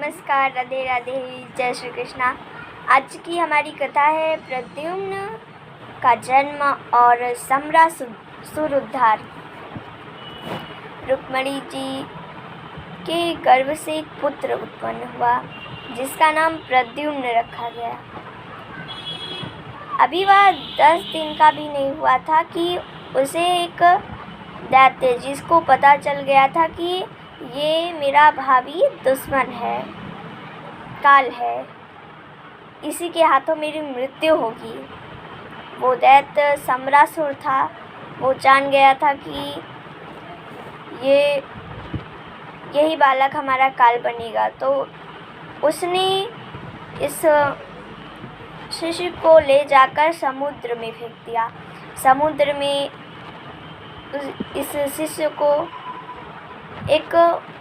नमस्कार, राधे राधे, जय श्री कृष्णा। आज की हमारी कथा है प्रद्युम्न का जन्म और समरासुर उद्धार। रुक्मिणी जी के गर्भ से एक पुत्र उत्पन्न हुआ जिसका नाम प्रद्युम्न रखा गया। अभी वह 10 दिन का भी नहीं हुआ था कि उसे एक दैत्य, जिसको पता चल गया था कि ये मेरा भावी दुश्मन है, काल है, इसी के हाथों मेरी मृत्यु होगी। वो दैत्य समरासुर था। वो जान गया था कि यही बालक हमारा काल बनेगा, तो उसने इस शिशु को ले जाकर समुद्र में फेंक दिया। समुद्र में इस शिशु को एक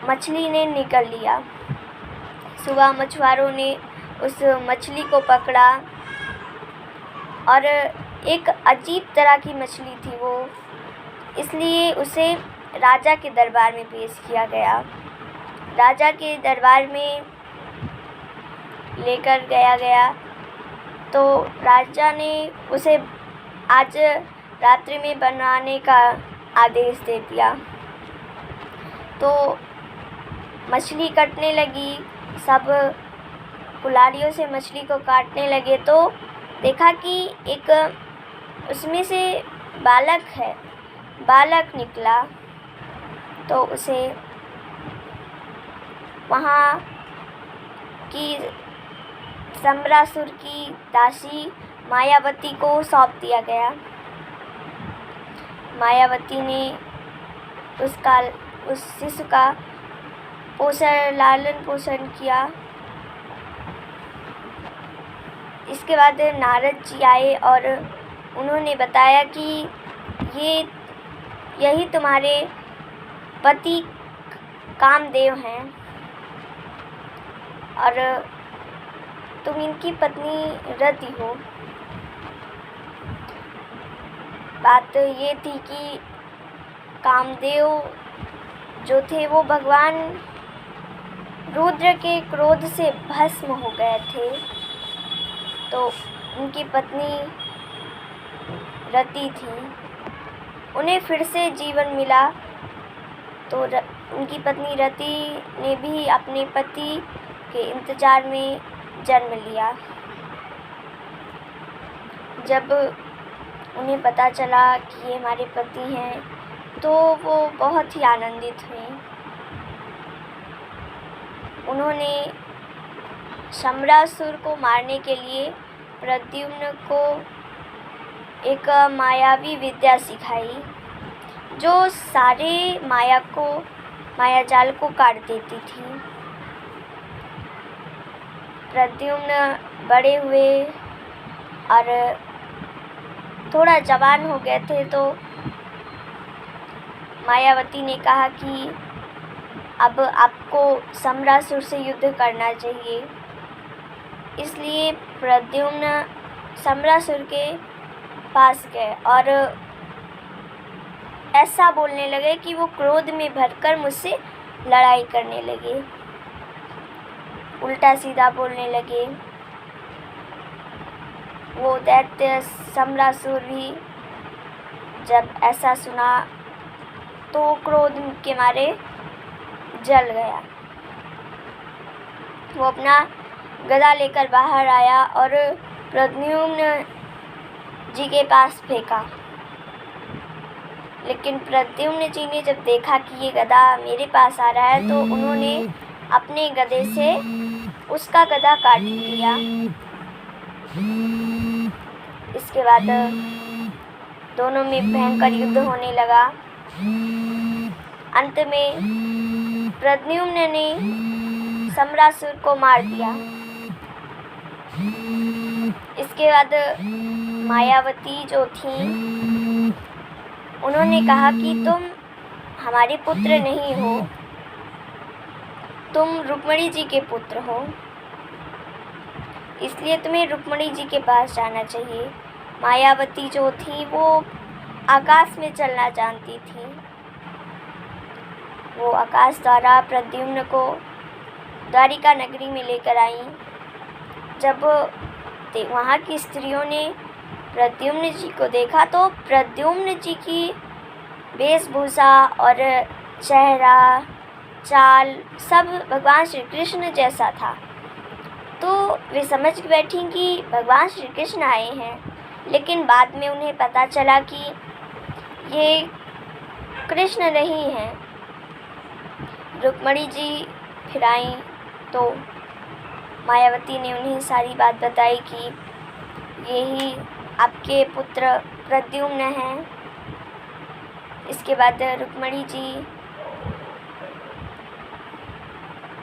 मछली ने निगल लिया। सुबह मछुआरों ने उस मछली को पकड़ा और एक अजीब तरह की मछली थी वो, इसलिए उसे राजा के दरबार में पेश किया गया। राजा के दरबार में लेकर गया तो राजा ने उसे आज रात्रि में बनाने का आदेश दे दिया। तो मछली कटने लगी, सब कुल्हाड़ियों से मछली को काटने लगे तो देखा कि एक उसमें से बालक निकला। तो उसे वहाँ की समरासुर की दासी मायावती को सौंप दिया गया। मायावती ने उस शिशु का लालन पोषण किया। इसके बाद नारद जी आए और उन्होंने बताया कि यही तुम्हारे पति कामदेव हैं और तुम इनकी पत्नी रति हो। बात ये थी कि कामदेव जो थे वो भगवान रुद्र के क्रोध से भस्म हो गए थे। तो उनकी पत्नी रति थी, उन्हें फिर से जीवन मिला। तो उनकी पत्नी रति ने भी अपने पति के इंतजार में जन्म लिया। जब उन्हें पता चला कि ये हमारे पति हैं तो वो बहुत ही आनंदित हुई। उन्होंने समरासुर को मारने के लिए प्रद्युम्न को एक मायावी विद्या सिखाई जो सारे मायाजाल को काट देती थी। प्रद्युम्न बड़े हुए और थोड़ा जवान हो गए थे तो मायावती ने कहा कि अब आपको समरासुर से युद्ध करना चाहिए। इसलिए प्रद्युम्न समरासुर के पास गए और ऐसा बोलने लगे कि वो क्रोध में भरकर मुझसे लड़ाई करने लगे, उल्टा सीधा बोलने लगे। वो दैत्य समरासुर भी जब ऐसा सुना तो क्रोध के मारे जल गया। वो अपना गदा लेकर बाहर आया और प्रद्युम्न जी के पास फेंका। लेकिन प्रद्युम्न जी ने जब देखा कि ये गदा मेरे पास आ रहा है तो उन्होंने अपने गदे से उसका गदा काट दिया। इसके बाद दोनों में भयंकर युद्ध होने लगा। अंत में प्रद्युम्न ने समरासुर को मार दिया। इसके बाद मायावती जो थी उन्होंने कहा कि तुम हमारे पुत्र नहीं हो, तुम रुक्मिणी जी के पुत्र हो, इसलिए तुम्हें रुक्मिणी जी के पास जाना चाहिए। मायावती जो थी वो आकाश में चलना जानती थी। वो आकाश द्वारा प्रद्युम्न को द्वारिका नगरी में लेकर आई। जब वहाँ की स्त्रियों ने प्रद्युम्न जी को देखा तो प्रद्युम्न जी की वेशभूषा और चेहरा चाल सब भगवान श्री कृष्ण जैसा था। तो वे समझ बैठी कि भगवान श्री कृष्ण आए हैं, लेकिन बाद में उन्हें पता चला कि ये कृष्ण नहीं हैं। रुक्मणी जी फिर आई तो मायावती ने उन्हें सारी बात बताई कि यही आपके पुत्र प्रद्युम्न हैं। इसके बाद रुक्मणी जी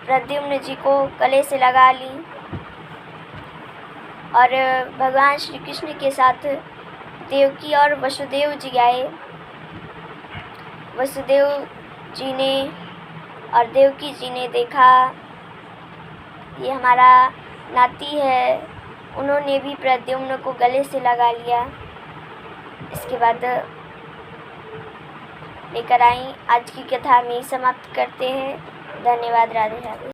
प्रद्युम्न जी को गले से लगा ली और भगवान श्री कृष्ण के साथ देवकी और वसुदेव जी आए। वसुदेव जी ने और देवकी जी ने देखा ये हमारा नाती है, उन्होंने भी प्रद्युम्न को गले से लगा लिया। इसके बाद लेकर आई। आज की कथा में समाप्त करते हैं। धन्यवाद। राधे राधे।